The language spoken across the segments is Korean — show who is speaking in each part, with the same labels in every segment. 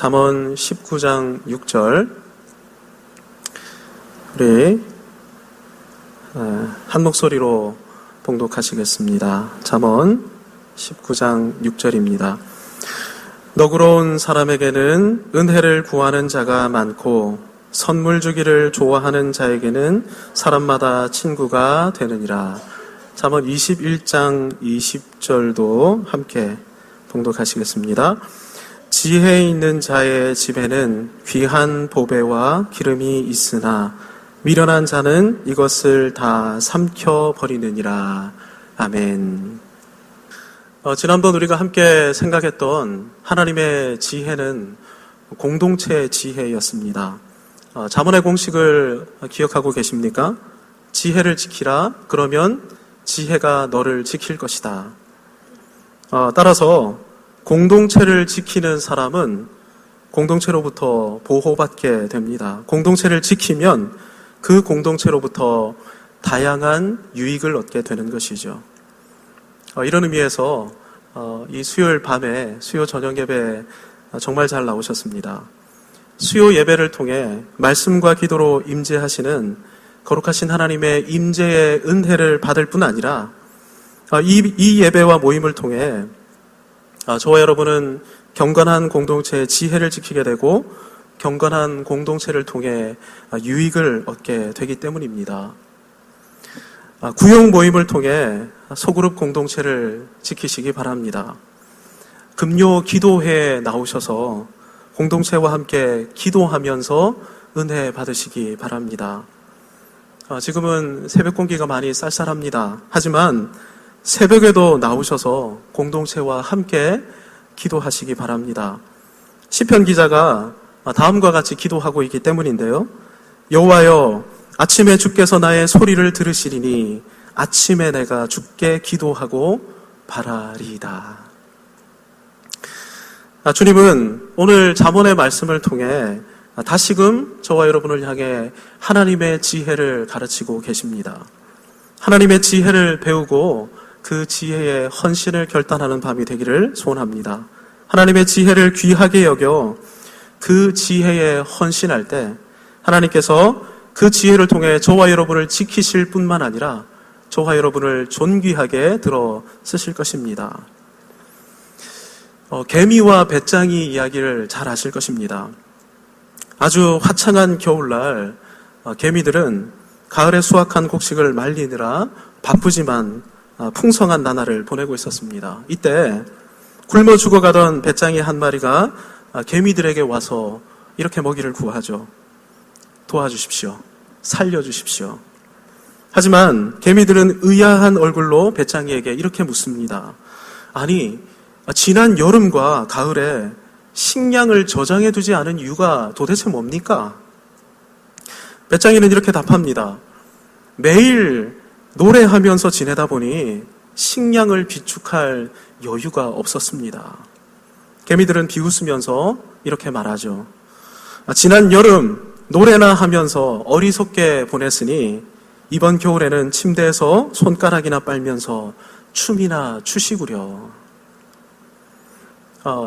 Speaker 1: 잠언 19장 6절 우리 한 목소리로 봉독하시겠습니다. 잠언 19장 6절입니다. 너그러운 사람에게는 은혜를 구하는 자가 많고 선물 주기를 좋아하는 자에게는 사람마다 친구가 되느니라. 잠언 21장 20절도 함께 봉독하시겠습니다. 지혜 있는 자의 집에는 귀한 보배와 기름이 있으나 미련한 자는 이것을 다 삼켜버리느니라. 아멘. 지난번 우리가 함께 생각했던 하나님의 지혜는 공동체 지혜였습니다. 잠언의 공식을 기억하고 계십니까? 지혜를 지키라. 그러면 지혜가 너를 지킬 것이다. 따라서 공동체를 지키는 사람은 공동체로부터 보호받게 됩니다. 공동체를 지키면 그 공동체로부터 다양한 유익을 얻게 되는 것이죠. 이런 의미에서 이 수요일 밤에 수요 저녁 예배 정말 잘 나오셨습니다. 수요 예배를 통해 말씀과 기도로 임재하시는 거룩하신 하나님의 임재의 은혜를 받을 뿐 아니라 이 예배와 모임을 통해 저와 여러분은 경건한 공동체의 지혜를 지키게 되고 경건한 공동체를 통해 유익을 얻게 되기 때문입니다. 구역 모임을 통해 소그룹 공동체를 지키시기 바랍니다. 금요 기도회에 나오셔서 공동체와 함께 기도하면서 은혜 받으시기 바랍니다. 지금은 새벽 공기가 많이 쌀쌀합니다. 하지만 새벽에도 나오셔서 공동체와 함께 기도하시기 바랍니다. 시편 기자가 다음과 같이 기도하고 있기 때문인데요. 여호와여, 아침에 주께서 나의 소리를 들으시리니 아침에 내가 주께 기도하고 바라리이다. 주님은 오늘 잠언의 말씀을 통해 다시금 저와 여러분을 향해 하나님의 지혜를 가르치고 계십니다. 하나님의 지혜를 배우고 그 지혜의 헌신을 결단하는 밤이 되기를 소원합니다. 하나님의 지혜를 귀하게 여겨 그 지혜에 헌신할 때 하나님께서 그 지혜를 통해 저와 여러분을 지키실 뿐만 아니라 저와 여러분을 존귀하게 들어 쓰실 것입니다. 개미와 배짱이 이야기를 잘 아실 것입니다. 아주 화창한 겨울날 개미들은 가을에 수확한 곡식을 말리느라 바쁘지만 풍성한 나날을 보내고 있었습니다. 이때 굶어 죽어가던 배짱이 한 마리가 개미들에게 와서 이렇게 먹이를 구하죠. 도와주십시오. 살려주십시오. 하지만 개미들은 의아한 얼굴로 배짱이에게 이렇게 묻습니다. 아니, 지난 여름과 가을에 식량을 저장해두지 않은 이유가 도대체 뭡니까? 배짱이는 이렇게 답합니다. 매일 노래하면서 지내다 보니 식량을 비축할 여유가 없었습니다. 개미들은 비웃으면서 이렇게 말하죠. 지난 여름 노래나 하면서 어리석게 보냈으니 이번 겨울에는 침대에서 손가락이나 빨면서 춤이나 추시구려.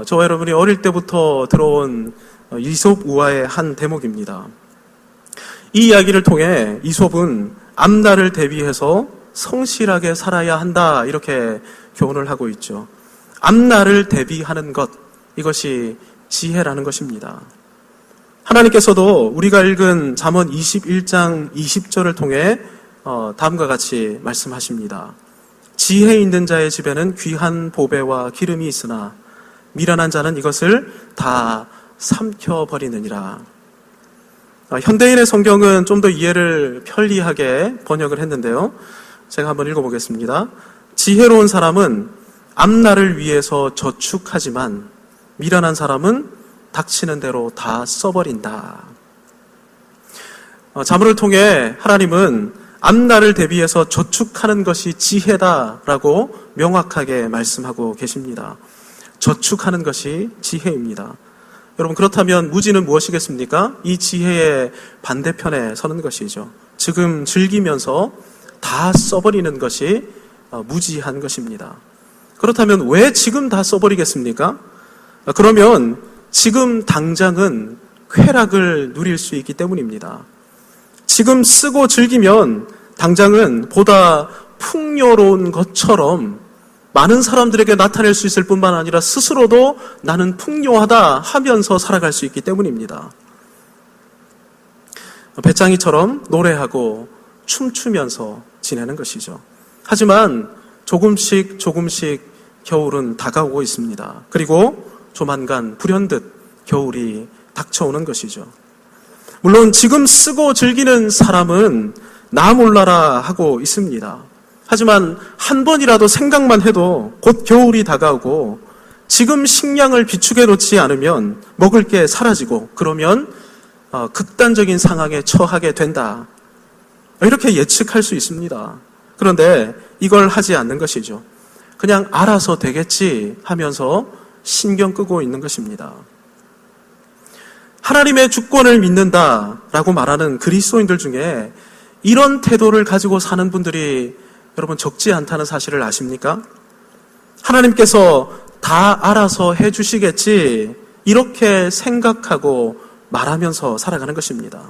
Speaker 1: 저와 여러분이 어릴 때부터 들어온 이솝 우화의 한 대목입니다. 이 이야기를 통해 이솝은 앞날을 대비해서 성실하게 살아야 한다 이렇게 교훈을 하고 있죠. 앞날을 대비하는 것, 이것이 지혜라는 것입니다. 하나님께서도 우리가 읽은 잠언 21장 20절을 통해 다음과 같이 말씀하십니다. 지혜 있는 자의 집에는 귀한 보배와 기름이 있으나 미련한 자는 이것을 다 삼켜버리느니라. 현대인의 성경은 좀 더 이해를 편리하게 번역을 했는데요. 제가 한번 읽어보겠습니다. 지혜로운 사람은 앞날을 위해서 저축하지만 미련한 사람은 닥치는 대로 다 써버린다. 잠언을 통해 하나님은 앞날을 대비해서 저축하는 것이 지혜다라고 명확하게 말씀하고 계십니다. 저축하는 것이 지혜입니다. 여러분, 그렇다면 무지는 무엇이겠습니까? 이 지혜의 반대편에 서는 것이죠. 지금 즐기면서 다 써버리는 것이 무지한 것입니다. 그렇다면 왜 지금 다 써버리겠습니까? 그러면 지금 당장은 쾌락을 누릴 수 있기 때문입니다. 지금 쓰고 즐기면 당장은 보다 풍요로운 것처럼 많은 사람들에게 나타낼 수 있을 뿐만 아니라 스스로도 나는 풍요하다 하면서 살아갈 수 있기 때문입니다. 배짱이처럼 노래하고 춤추면서 지내는 것이죠. 하지만 조금씩 겨울은 다가오고 있습니다. 그리고 조만간 불현듯 겨울이 닥쳐오는 것이죠. 물론 지금 쓰고 즐기는 사람은 나 몰라라 하고 있습니다. 하지만 한 번이라도 생각만 해도 곧 겨울이 다가오고 지금 식량을 비축해 놓지 않으면 먹을 게 사라지고 그러면 극단적인 상황에 처하게 된다. 이렇게 예측할 수 있습니다. 그런데 이걸 하지 않는 것이죠. 그냥 알아서 되겠지 하면서 신경 끄고 있는 것입니다. 하나님의 주권을 믿는다라고 말하는 그리스도인들 중에 이런 태도를 가지고 사는 분들이 여러분 적지 않다는 사실을 아십니까? 하나님께서 다 알아서 해주시겠지 이렇게 생각하고 말하면서 살아가는 것입니다.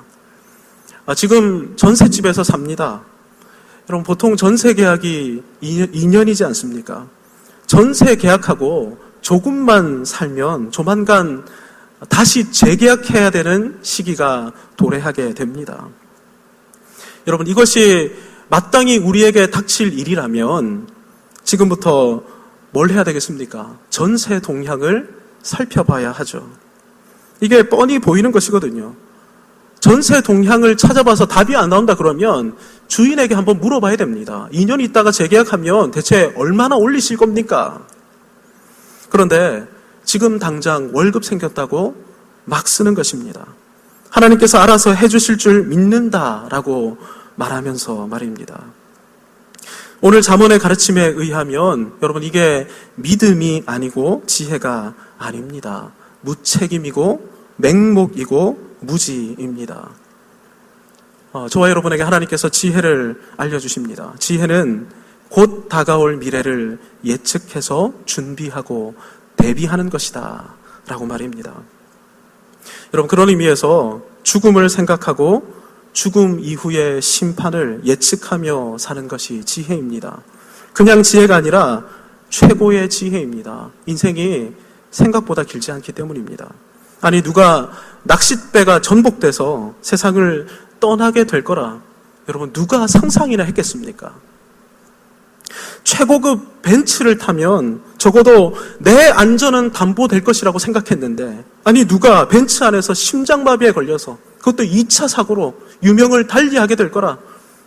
Speaker 1: 지금 전셋집에서 삽니다. 여러분 보통 전세 계약이 2년이지 않습니까? 전세 계약하고 조금만 살면 조만간 다시 재계약해야 되는 시기가 도래하게 됩니다. 여러분 이것이 마땅히 우리에게 닥칠 일이라면 지금부터 뭘 해야 되겠습니까? 전세 동향을 살펴봐야 하죠. 이게 뻔히 보이는 것이거든요. 전세 동향을 찾아봐서 답이 안 나온다 그러면 주인에게 한번 물어봐야 됩니다. 2년 있다가 재계약하면 대체 얼마나 올리실 겁니까? 그런데 지금 당장 월급 생겼다고 막 쓰는 것입니다. 하나님께서 알아서 해주실 줄 믿는다라고 말하면서 말입니다. 오늘 잠언의 가르침에 의하면 여러분 이게 믿음이 아니고 지혜가 아닙니다. 무책임이고 맹목이고 무지입니다. 저와 여러분에게 하나님께서 지혜를 알려주십니다. 지혜는 곧 다가올 미래를 예측해서 준비하고 대비하는 것이다 라고 말입니다. 여러분 그런 의미에서 죽음을 생각하고 죽음 이후의 심판을 예측하며 사는 것이 지혜입니다. 그냥 지혜가 아니라 최고의 지혜입니다. 인생이 생각보다 길지 않기 때문입니다. 아니 누가 낚싯배가 전복돼서 세상을 떠나게 될 거라 여러분 누가 상상이나 했겠습니까? 최고급 벤츠를 타면 적어도 내 안전은 담보될 것이라고 생각했는데 아니 누가 벤츠 안에서 심장마비에 걸려서 그것도 2차 사고로 유명을 달리하게 될 거라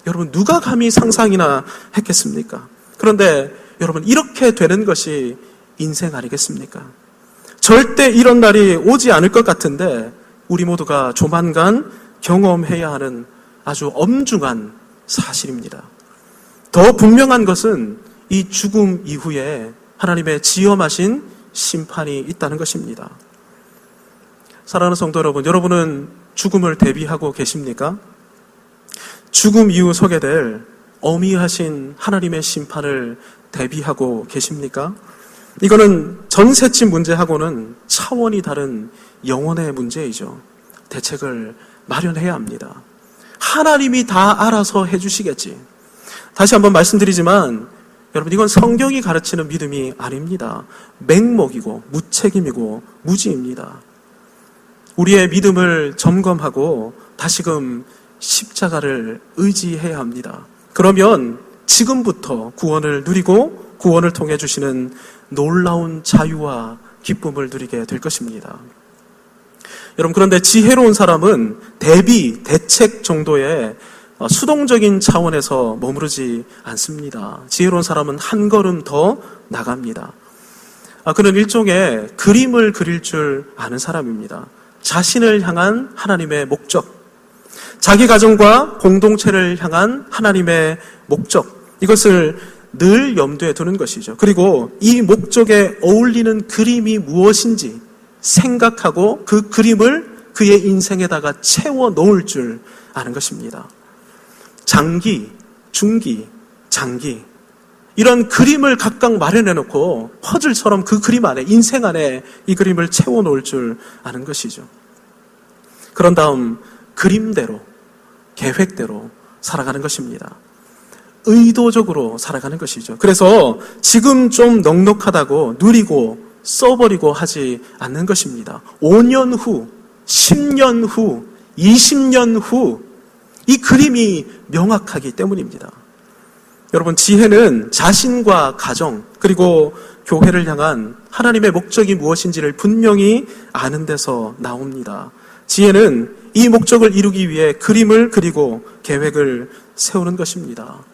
Speaker 1: 여러분 누가 감히 상상이나 했겠습니까? 그런데 여러분 이렇게 되는 것이 인생 아니겠습니까? 절대 이런 날이 오지 않을 것 같은데 우리 모두가 조만간 경험해야 하는 아주 엄중한 사실입니다. 더 분명한 것은 이 죽음 이후에 하나님의 지엄하신 심판이 있다는 것입니다. 사랑하는 성도 여러분, 여러분은 죽음을 대비하고 계십니까? 죽음 이후 서게 될 어미하신 하나님의 심판을 대비하고 계십니까? 이거는 전셋집 문제하고는 차원이 다른 영혼의 문제이죠. 대책을 마련해야 합니다. 하나님이 다 알아서 해주시겠지. 다시 한번 말씀드리지만 여러분 이건 성경이 가르치는 믿음이 아닙니다. 맹목이고 무책임이고 무지입니다. 우리의 믿음을 점검하고 다시금 십자가를 의지해야 합니다. 그러면 지금부터 구원을 누리고 구원을 통해 주시는 놀라운 자유와 기쁨을 누리게 될 것입니다. 여러분 그런데 지혜로운 사람은 대비, 대책 정도의 수동적인 차원에서 머무르지 않습니다. 지혜로운 사람은 한 걸음 더 나갑니다. 그는 일종의 그림을 그릴 줄 아는 사람입니다. 자신을 향한 하나님의 목적, 자기 가정과 공동체를 향한 하나님의 목적, 이것을 늘 염두에 두는 것이죠. 그리고 이 목적에 어울리는 그림이 무엇인지 생각하고 그 그림을 그의 인생에다가 채워 놓을 줄 아는 것입니다. 장기, 중기, 장기. 이런 그림을 각각 마련해놓고 퍼즐처럼 그 그림 안에, 인생 안에 이 그림을 채워놓을 줄 아는 것이죠. 그런 다음 그림대로, 계획대로 살아가는 것입니다. 의도적으로 살아가는 것이죠. 그래서 지금 좀 넉넉하다고 누리고 써버리고 하지 않는 것입니다. 5년 후, 10년 후, 20년 후 이 그림이 명확하기 때문입니다. 여러분, 지혜는 자신과 가정 그리고 교회를 향한 하나님의 목적이 무엇인지를 분명히 아는 데서 나옵니다. 지혜는 이 목적을 이루기 위해 그림을 그리고 계획을 세우는 것입니다.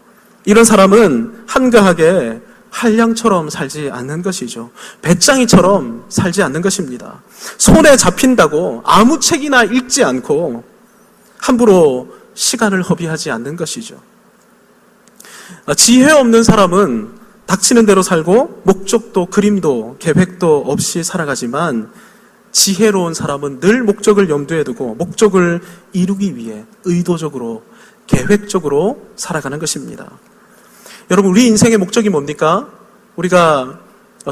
Speaker 1: 이런 사람은 한가하게 한량처럼 살지 않는 것이죠. 배짱이처럼 살지 않는 것입니다. 손에 잡힌다고 아무 책이나 읽지 않고 함부로 시간을 허비하지 않는 것이죠. 지혜 없는 사람은 닥치는 대로 살고 목적도 그림도 계획도 없이 살아가지만 지혜로운 사람은 늘 목적을 염두에 두고 목적을 이루기 위해 의도적으로 계획적으로 살아가는 것입니다. 여러분, 우리 인생의 목적이 뭡니까? 우리가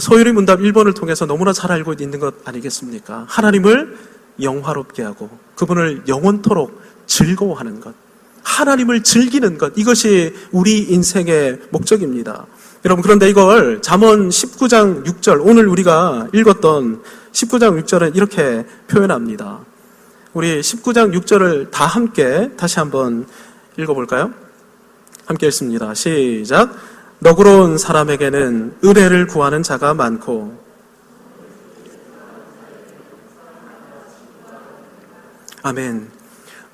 Speaker 1: 소유리 문답 1번을 통해서 너무나 잘 알고 있는 것 아니겠습니까? 하나님을 영화롭게 하고 그분을 영원토록 즐거워하는 것, 하나님을 즐기는 것, 이것이 우리 인생의 목적입니다. 여러분, 그런데 이걸 잠언 19장 6절, 오늘 우리가 읽었던 19장 6절은 이렇게 표현합니다. 우리 19장 6절을 다 함께 다시 한번 읽어볼까요? 함께 읽습니다. 시작. 너그러운 사람에게는 은혜를 구하는 자가 많고 아멘.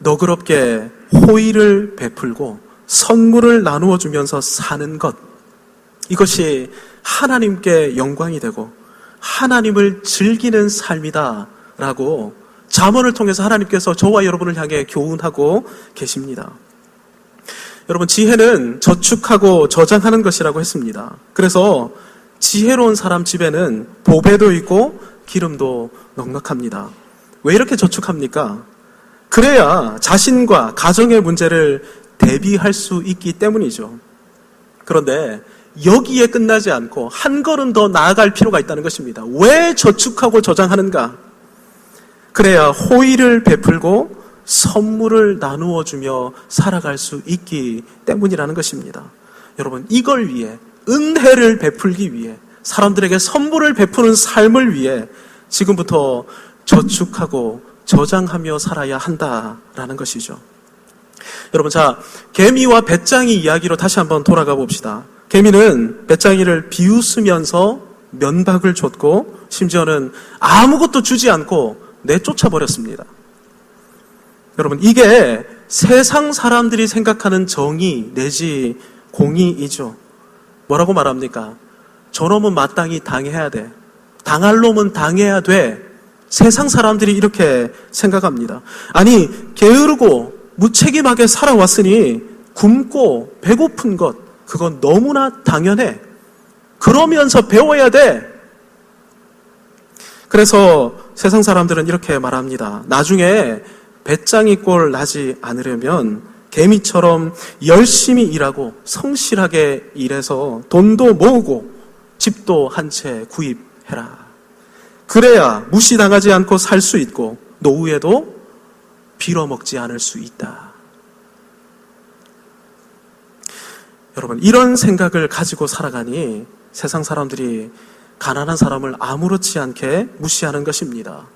Speaker 1: 너그럽게 호의를 베풀고 선물을 나누어 주면서 사는 것, 이것이 하나님께 영광이 되고 하나님을 즐기는 삶이다라고 잠언을 통해서 하나님께서 저와 여러분을 향해 교훈하고 계십니다. 여러분, 지혜는 저축하고 저장하는 것이라고 했습니다. 그래서 지혜로운 사람 집에는 보배도 있고 기름도 넉넉합니다. 왜 이렇게 저축합니까? 그래야 자신과 가정의 문제를 대비할 수 있기 때문이죠. 그런데 여기에 끝나지 않고 한 걸음 더 나아갈 필요가 있다는 것입니다. 왜 저축하고 저장하는가? 그래야 호의를 베풀고 선물을 나누어 주며 살아갈 수 있기 때문이라는 것입니다. 여러분, 이걸 위해, 은혜를 베풀기 위해, 사람들에게 선물을 베푸는 삶을 위해 지금부터 저축하고 저장하며 살아야 한다라는 것이죠. 여러분, 자, 개미와 배짱이 이야기로 다시 한번 돌아가 봅시다. 개미는 배짱이를 비웃으면서 면박을 줬고 심지어는 아무것도 주지 않고 내쫓아 버렸습니다. 여러분, 이게 세상 사람들이 생각하는 정의 내지 공의이죠. 뭐라고 말합니까? 저놈은 마땅히 당해야 돼. 당할 놈은 당해야 돼. 세상 사람들이 이렇게 생각합니다. 아니, 게으르고 무책임하게 살아왔으니 굶고 배고픈 것, 그건 너무나 당연해. 그러면서 배워야 돼. 그래서 세상 사람들은 이렇게 말합니다. 나중에 배짱이 꼴 나지 않으려면 개미처럼 열심히 일하고 성실하게 일해서 돈도 모으고 집도 한 채 구입해라. 그래야 무시당하지 않고 살 수 있고 노후에도 빌어먹지 않을 수 있다. 여러분, 이런 생각을 가지고 살아가니 세상 사람들이 가난한 사람을 아무렇지 않게 무시하는 것입니다.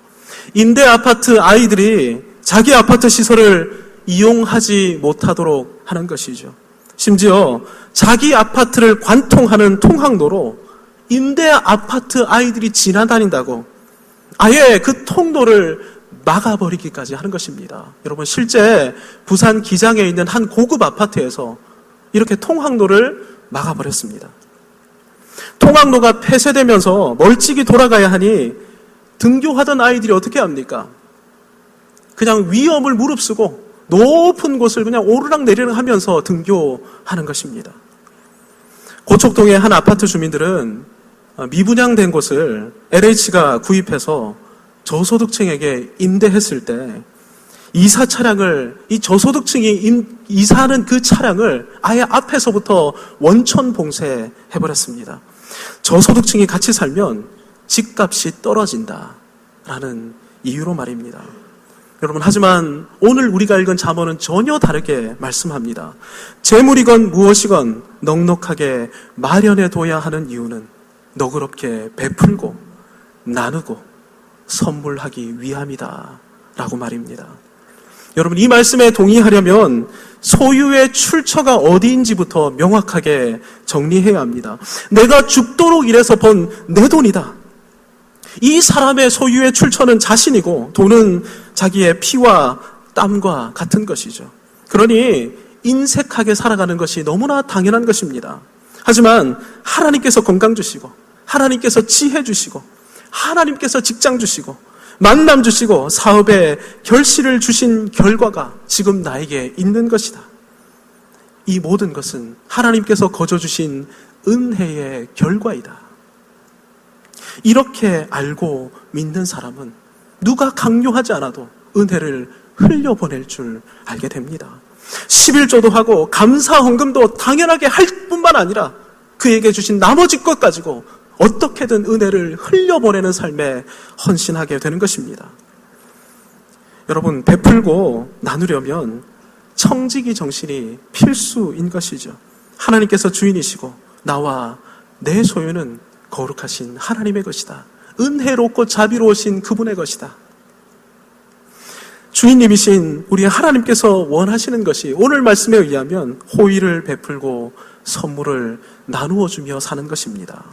Speaker 1: 임대 아파트 아이들이 자기 아파트 시설을 이용하지 못하도록 하는 것이죠. 심지어 자기 아파트를 관통하는 통학로로 임대 아파트 아이들이 지나다닌다고 아예 그 통로를 막아버리기까지 하는 것입니다. 여러분, 실제 부산 기장에 있는 한 고급 아파트에서 이렇게 통학로를 막아버렸습니다. 통학로가 폐쇄되면서 멀찍이 돌아가야 하니 등교하던 아이들이 어떻게 합니까? 그냥 위험을 무릅쓰고 높은 곳을 그냥 오르락 내리락 하면서 등교하는 것입니다. 고척동의 한 아파트 주민들은 미분양된 곳을 LH가 구입해서 저소득층에게 임대했을 때 이사 차량을, 이 저소득층이 이사하는 그 차량을 아예 앞에서부터 원천 봉쇄해버렸습니다. 저소득층이 같이 살면 집값이 떨어진다라는 이유로 말입니다. 여러분, 하지만 오늘 우리가 읽은 잠언은 전혀 다르게 말씀합니다. 재물이건 무엇이건 넉넉하게 마련해둬야 하는 이유는 너그럽게 베풀고 나누고 선물하기 위함이다 라고 말입니다. 여러분, 이 말씀에 동의하려면 소유의 출처가 어디인지부터 명확하게 정리해야 합니다. 내가 죽도록 일해서 번 내 돈이다. 이 사람의 소유의 출처는 자신이고 돈은 자기의 피와 땀과 같은 것이죠. 그러니 인색하게 살아가는 것이 너무나 당연한 것입니다. 하지만 하나님께서 건강 주시고, 하나님께서 지혜 주시고, 하나님께서 직장 주시고, 만남 주시고, 사업에 결실을 주신 결과가 지금 나에게 있는 것이다. 이 모든 것은 하나님께서 거저 주신 은혜의 결과이다. 이렇게 알고 믿는 사람은 누가 강요하지 않아도 은혜를 흘려보낼 줄 알게 됩니다. 11조도 하고 감사 헌금도 당연하게 할 뿐만 아니라 그에게 주신 나머지 것 가지고 어떻게든 은혜를 흘려보내는 삶에 헌신하게 되는 것입니다. 여러분, 베풀고 나누려면 청지기 정신이 필수인 것이죠. 하나님께서 주인이시고 나와 내 소유는 거룩하신 하나님의 것이다. 은혜롭고 자비로우신 그분의 것이다. 주인님이신 우리 하나님께서 원하시는 것이 오늘 말씀에 의하면 호의를 베풀고 선물을 나누어 주며 사는 것입니다.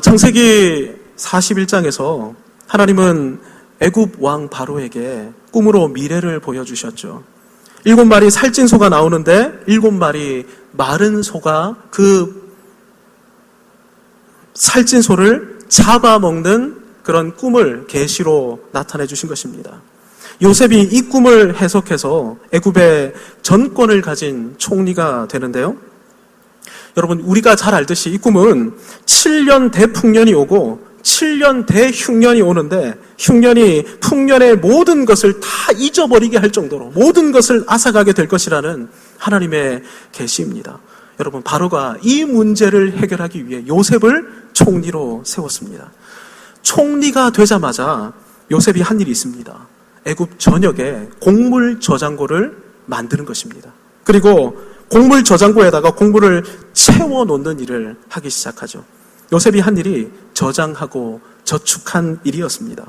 Speaker 1: 창세기 41장에서 하나님은 애굽 왕 바로에게 꿈으로 미래를 보여주셨죠. 7마리 살찐 소가 나오는데 7마리 마른 소가 그 살찐 소를 잡아먹는 그런 꿈을 계시로 나타내 주신 것입니다. 요셉이 이 꿈을 해석해서 애굽의 전권을 가진 총리가 되는데요. 여러분, 우리가 잘 알듯이 이 꿈은 7년 대풍년이 오고 7년 대흉년이 오는데 흉년이 풍년의 모든 것을 다 잊어버리게 할 정도로 모든 것을 앗아가게 될 것이라는 하나님의 계시입니다. 여러분, 바로가 이 문제를 해결하기 위해 요셉을 총리로 세웠습니다. 총리가 되자마자 요셉이 한 일이 있습니다. 애굽 전역에 곡물 저장고를 만드는 것입니다. 그리고 곡물 저장고에다가 곡물을 채워놓는 일을 하기 시작하죠. 요셉이 한 일이 저장하고 저축한 일이었습니다.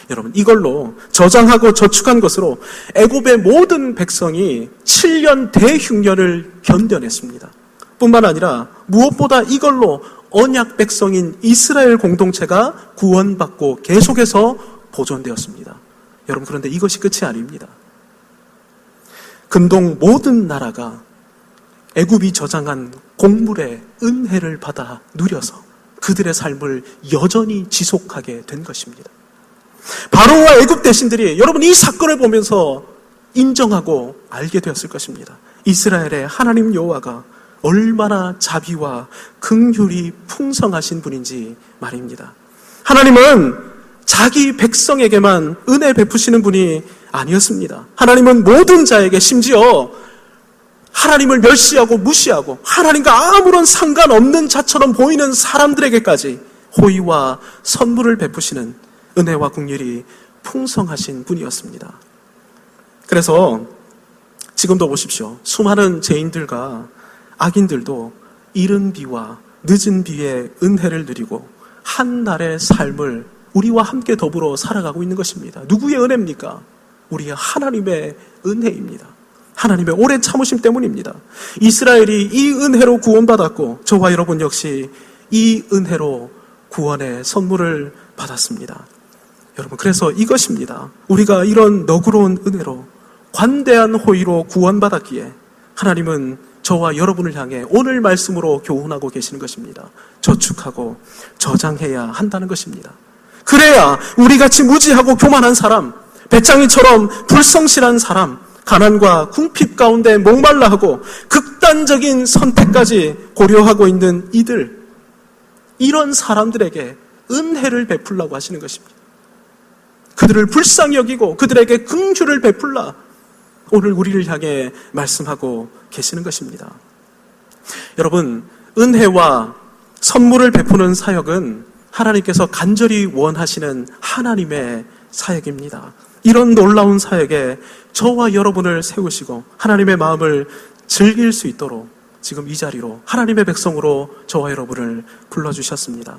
Speaker 1: 여러분, 이걸로 저장하고 저축한 것으로 애굽의 모든 백성이 7년 대흉년을 견뎌냈습니다. 뿐만 아니라 무엇보다 이걸로 언약 백성인 이스라엘 공동체가 구원받고 계속해서 보존되었습니다. 여러분, 그런데 이것이 끝이 아닙니다. 근동 모든 나라가 애굽이 저장한 곡물의 은혜를 받아 누려서 그들의 삶을 여전히 지속하게 된 것입니다. 바로와 애굽 대신들이 여러분 이 사건을 보면서 인정하고 알게 되었을 것입니다. 이스라엘의 하나님 여호와가 얼마나 자비와 긍휼이 풍성하신 분인지 말입니다. 하나님은 자기 백성에게만 은혜 베푸시는 분이 아니었습니다. 하나님은 모든 자에게, 심지어 하나님을 멸시하고 무시하고 하나님과 아무런 상관없는 자처럼 보이는 사람들에게까지 호의와 선물을 베푸시는 은혜와 긍휼이 풍성하신 분이었습니다. 그래서 지금도 보십시오. 수많은 죄인들과 악인들도 이른 비와 늦은 비의 은혜를 누리고 한날의 삶을 우리와 함께 더불어 살아가고 있는 것입니다. 누구의 은혜입니까? 우리의 하나님의 은혜입니다. 하나님의 오랜 참으심 때문입니다. 이스라엘이 이 은혜로 구원받았고 저와 여러분 역시 이 은혜로 구원의 선물을 받았습니다. 여러분, 그래서 이것입니다. 우리가 이런 너그러운 은혜로 관대한 호의로 구원받았기에 하나님은 저와 여러분을 향해 오늘 말씀으로 교훈하고 계시는 것입니다. 저축하고 저장해야 한다는 것입니다. 그래야 우리같이 무지하고 교만한 사람, 배짱이처럼 불성실한 사람, 가난과 궁핍 가운데 목말라 하고 극단적인 선택까지 고려하고 있는 이런 사람들에게 은혜를 베풀라고 하시는 것입니다. 그들을 불쌍히 여기고 그들에게 긍휼을 베풀라 오늘 우리를 향해 말씀하고 계시는 것입니다. 여러분, 은혜와 선물을 베푸는 사역은 하나님께서 간절히 원하시는 하나님의 사역입니다. 이런 놀라운 사역에 저와 여러분을 세우시고 하나님의 마음을 즐길 수 있도록 지금 이 자리로 하나님의 백성으로 저와 여러분을 불러주셨습니다.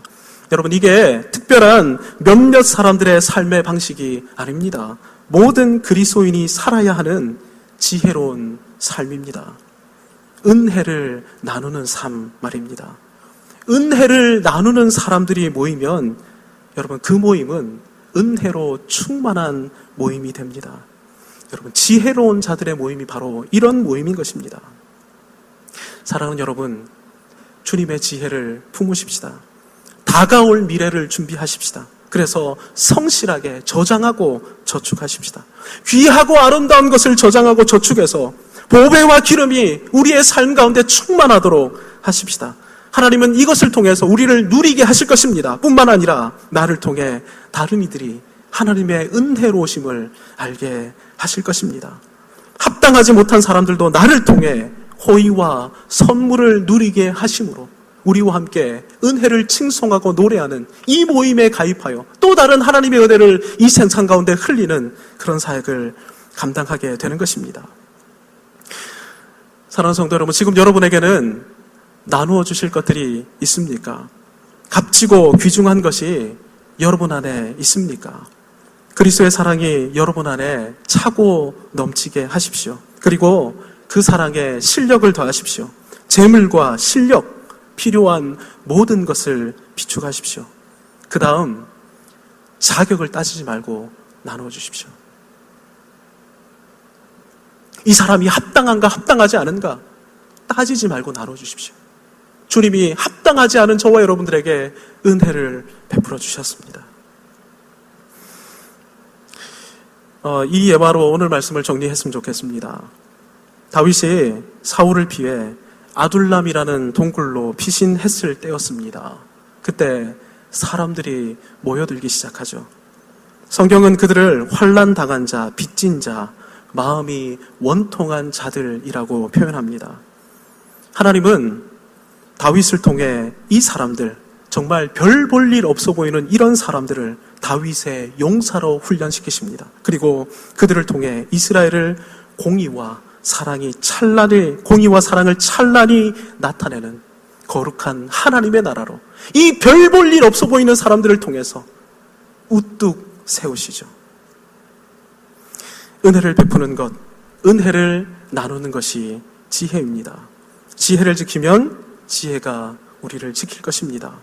Speaker 1: 여러분, 이게 특별한 몇몇 사람들의 삶의 방식이 아닙니다. 모든 그리스도인이 살아야 하는 지혜로운 삶입니다. 은혜를 나누는 삶 말입니다. 은혜를 나누는 사람들이 모이면 여러분, 그 모임은 은혜로 충만한 모임이 됩니다. 여러분, 지혜로운 자들의 모임이 바로 이런 모임인 것입니다. 사랑하는 여러분, 주님의 지혜를 품으십시다. 다가올 미래를 준비하십시다. 그래서 성실하게 저장하고 저축하십시다. 귀하고 아름다운 것을 저장하고 저축해서 보배와 기름이 우리의 삶 가운데 충만하도록 하십시다. 하나님은 이것을 통해서 우리를 누리게 하실 것입니다. 뿐만 아니라 나를 통해 다른 이들이 하나님의 은혜로우심을 알게 하실 것입니다. 합당하지 못한 사람들도 나를 통해 호의와 선물을 누리게 하심으로 우리와 함께 은혜를 칭송하고 노래하는 이 모임에 가입하여 또 다른 하나님의 은혜를 이 세상 가운데 흘리는 그런 사역을 감당하게 되는 것입니다. 사랑하는 성도 여러분, 지금 여러분에게는 나누어 주실 것들이 있습니까? 값지고 귀중한 것이 여러분 안에 있습니까? 그리스도의 사랑이 여러분 안에 차고 넘치게 하십시오. 그리고 그 사랑에 실력을 더하십시오. 재물과 실력, 필요한 모든 것을 비축하십시오. 그 다음 자격을 따지지 말고 나누어 주십시오. 이 사람이 합당한가 합당하지 않은가 따지지 말고 나누어 주십시오. 주님이 합당하지 않은 저와 여러분들에게 은혜를 베풀어 주셨습니다. 이 예화로 오늘 말씀을 정리했으면 좋겠습니다. 다윗이 사울을 피해 아둘람이라는 동굴로 피신했을 때였습니다. 그때 사람들이 모여들기 시작하죠. 성경은 그들을 환난 당한 자, 빚진 자, 마음이 원통한 자들이라고 표현합니다. 하나님은 다윗을 통해 이 사람들, 정말 별 볼 일 없어 보이는 이런 사람들을 다윗의 용사로 훈련시키십니다. 그리고 그들을 통해 이스라엘을 공의와 사랑을 찬란히 나타내는 거룩한 하나님의 나라로 이 별 볼 일 없어 보이는 사람들을 통해서 우뚝 세우시죠. 은혜를 베푸는 것, 은혜를 나누는 것이 지혜입니다. 지혜를 지키면 지혜가 우리를 지킬 것입니다.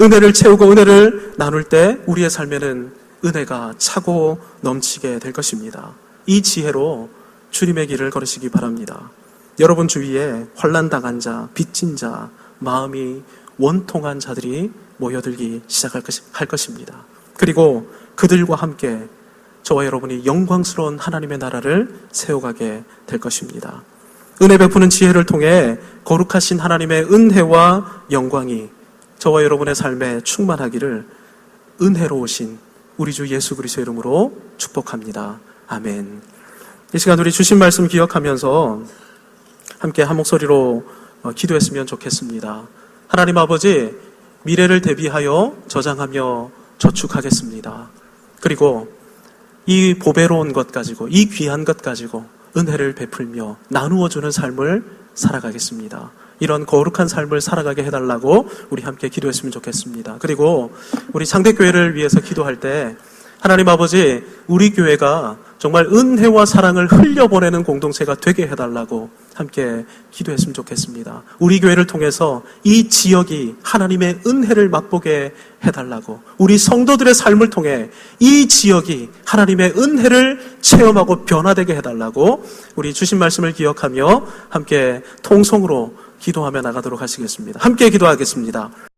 Speaker 1: 은혜를 채우고 은혜를 나눌 때 우리의 삶에는 은혜가 차고 넘치게 될 것입니다. 이 지혜로 주님의 길을 걸으시기 바랍니다. 여러분 주위에 환난당한 자, 빚진 자, 마음이 원통한 자들이 모여들기 시작할 것입니다. 그리고 그들과 함께 저와 여러분이 영광스러운 하나님의 나라를 세워가게 될 것입니다. 은혜 베푸는 지혜를 통해 거룩하신 하나님의 은혜와 영광이 저와 여러분의 삶에 충만하기를 은혜로우신 우리 주 예수 그리스도의 이름으로 축복합니다. 아멘. 이 시간 우리 주신 말씀 기억하면서 함께 한 목소리로 기도했으면 좋겠습니다. 하나님 아버지, 미래를 대비하여 저장하며 저축하겠습니다. 그리고 이 보배로운 것 가지고, 이 귀한 것 가지고 은혜를 베풀며 나누어주는 삶을 살아가겠습니다. 이런 거룩한 삶을 살아가게 해달라고 우리 함께 기도했으면 좋겠습니다. 그리고 우리 창대교회를 위해서 기도할 때 하나님 아버지, 우리 교회가 정말 은혜와 사랑을 흘려보내는 공동체가 되게 해달라고 함께 기도했으면 좋겠습니다. 우리 교회를 통해서 이 지역이 하나님의 은혜를 맛보게 해달라고, 우리 성도들의 삶을 통해 이 지역이 하나님의 은혜를 체험하고 변화되게 해달라고 우리 주신 말씀을 기억하며 함께 통성으로 기도하며 나가도록 하시겠습니다. 함께 기도하겠습니다.